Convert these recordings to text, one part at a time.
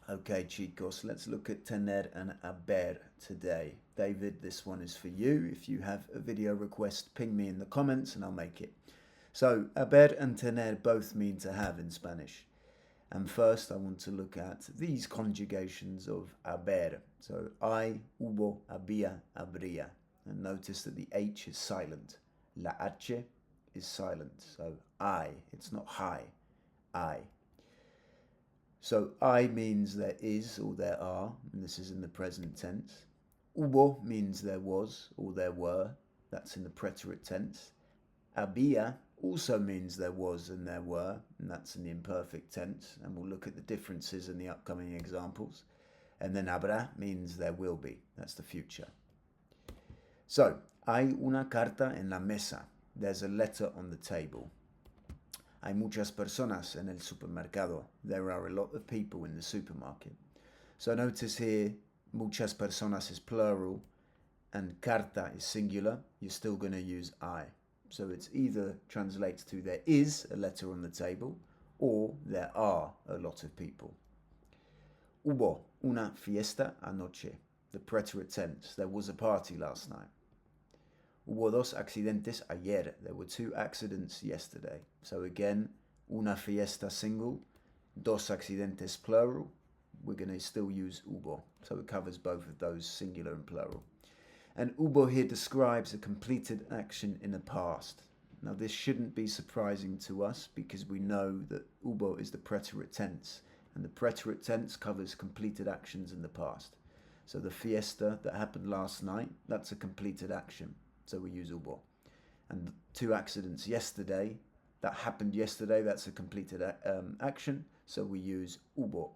Okay, chicos, let's look at Tener and Haber today. David, this one is for you. If you have a video request, ping me in the comments and I'll make it. So, haber and tener both mean to have in Spanish. And first, I want to look at these conjugations of haber. So, hay, hubo, había, habría. And notice that the H is silent. La H is silent. So, I, it's not hi, I. So, I means there is or there are, and this is in the present tense. Hubo means there was or there were, that's in the preterite tense. Había also means there was and there were, and that's in the imperfect tense, and we'll look at the differences in the upcoming examples. And then habrá means there will be, that's the future. So, hay una carta en la mesa. There's a letter on the table. Hay muchas personas en el supermercado. There are a lot of people in the supermarket. So notice here, muchas personas is plural and carta is singular. You're still going to use I. So it's either translates to there is a letter on the table or there are a lot of people. Hubo una fiesta anoche. The preterite tense. There was a party last night. Hubo dos accidentes ayer. There were 2 accidents yesterday. So again, una fiesta single, dos accidentes plural. We're going to still use hubo. So it covers both of those, singular and plural. And hubo here describes a completed action in the past. Now this shouldn't be surprising to us because we know that hubo is the preterite tense. And the preterite tense covers completed actions in the past. So the fiesta that happened last night, that's a completed action. So we use hubo. And 2 accidents yesterday, that happened yesterday, that's a completed action. So we use hubo.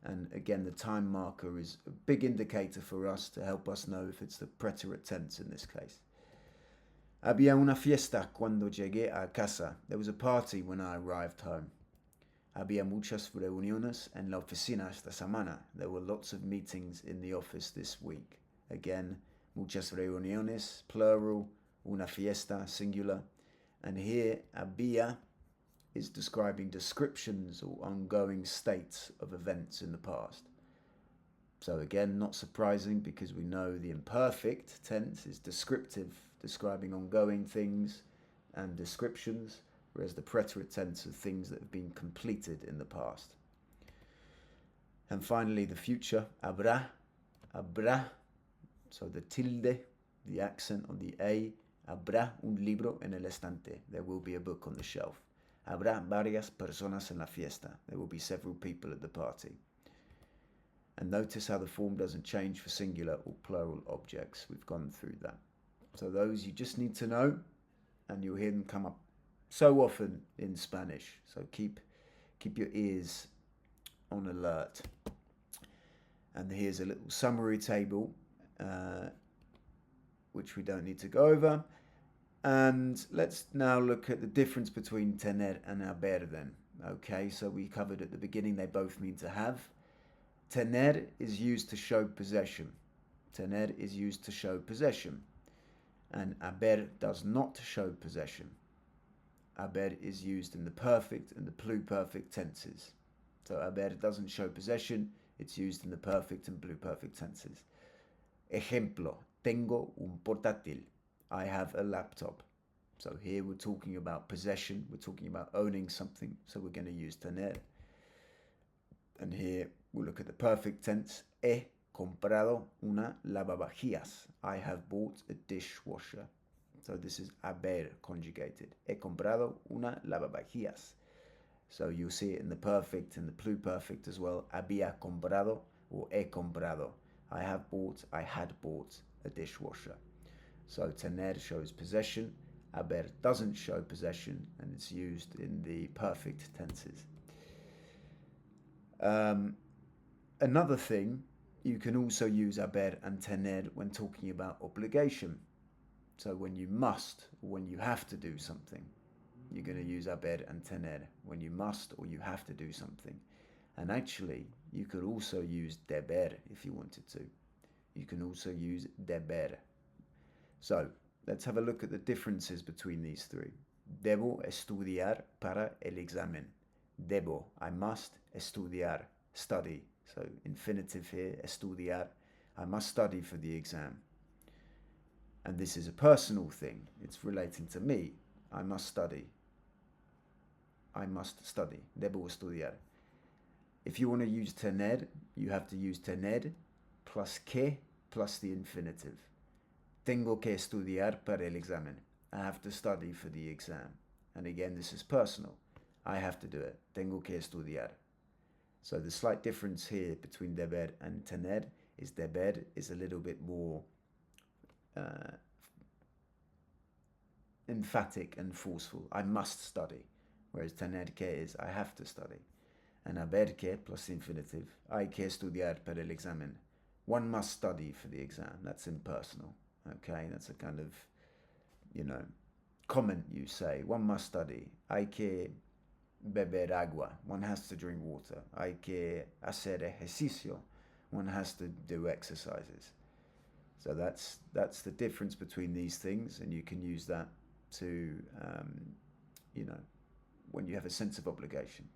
And again, the time marker is a big indicator for us to help us know if it's the preterite tense in this case. Había una fiesta cuando llegué a casa. There was a party when I arrived home. Había muchas reuniones en la oficina esta semana. There were lots of meetings in the office this week. Again, muchas reuniones, plural, una fiesta, singular. And here, había is describing descriptions or ongoing states of events in the past. So again, not surprising because we know the imperfect tense is descriptive, describing ongoing things and descriptions, whereas the preterite tense are things that have been completed in the past. And finally, the future, habrá, habrá. So the tilde, the accent on the A, habrá un libro en el estante. There will be a book on the shelf. Habrá varias personas en la fiesta. There will be several people at the party. And notice how the form doesn't change for singular or plural objects. We've gone through that. So those you just need to know, and you'll hear them come up so often in Spanish. So keep your ears on alert. And here's a little summary table, which we don't need to go over. And let's now look at the difference between tener and haber then. Okay, so we covered at the beginning they both mean to have. Tener is used to show possession. Tener is used to show possession. And haber does not show possession. Haber is used in the perfect and the pluperfect tenses. So haber doesn't show possession, it's used in the perfect and pluperfect tenses. Ejemplo, tengo un portátil. I have a laptop. So here we're talking about possession, we're talking about owning something, so we're going to use tener. And here we'll look at the perfect tense. He comprado una lavavajillas. I have bought a dishwasher. So this is haber conjugated. He comprado una lavavajillas. So you'll see it in the perfect and the pluperfect as well. Había comprado or he comprado. I had bought a dishwasher. So tener shows possession. Haber doesn't show possession, and it's used in the perfect tenses. Another thing, you can also use haber and tener when talking about obligation. So when you must or when you have to do something, you're going to use haber and tener when you must or you have to do something. And actually, you could also use deber if you wanted to. You can also use deber. So let's have a look at the differences between these three. Debo estudiar para el examen. Debo, I must estudiar, study So infinitive here, estudiar. I must study for the exam. And this is a personal thing. It's relating to me. I must study. I must study. Debo estudiar. If you want to use tener, you have to use tener plus que plus the infinitive. Tengo que estudiar para el examen. I have to study for the exam. And again, this is personal. I have to do it. Tengo que estudiar. So the slight difference here between deber and tener is deber is a little bit more emphatic and forceful. I must study. Whereas tener que is I have to study. And haber que plus infinitive. Hay que estudiar para el examen. One must study for the exam. That's impersonal. Okay, that's a kind of, comment you say. One must study. Hay que beber agua. One has to drink water. Hay que hacer ejercicio. One has to do exercises. So that's the difference between these things, and you can use that to, when you have a sense of obligation.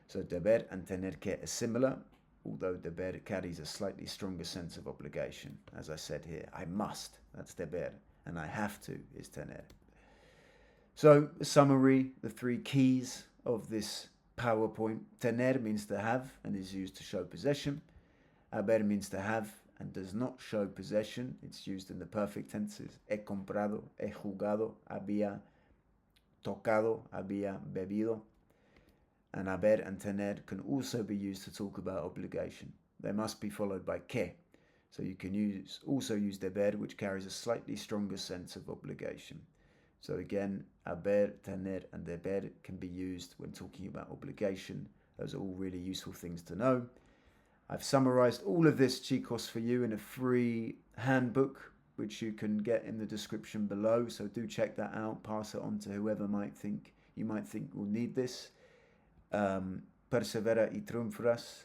So deber and tener que are similar, although deber carries a slightly stronger sense of obligation. As I said here, I must, that's deber, and I have to is tener. So, a summary, the three keys of this PowerPoint. Tener means to have and is used to show possession. Haber means to have and does not show possession. It's used in the perfect tenses. He comprado, he jugado, había tocado, había bebido. And haber and tener can also be used to talk about obligation. They must be followed by que. So you can also use deber, which carries a slightly stronger sense of obligation. So again, haber, tener, and deber can be used when talking about obligation. Those are all really useful things to know. I've summarized all of this, chicos, for you in a free handbook, which you can get in the description below. So do check that out. Pass it on to whoever you might think will need this. Persevera y triunfarás.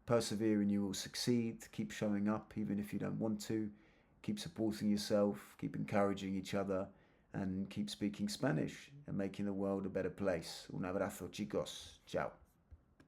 Persevere and you will succeed. Keep showing up even if you don't want to. Keep supporting yourself. Keep encouraging each other. And keep speaking Spanish and making the world a better place. Un abrazo, chicos. Ciao.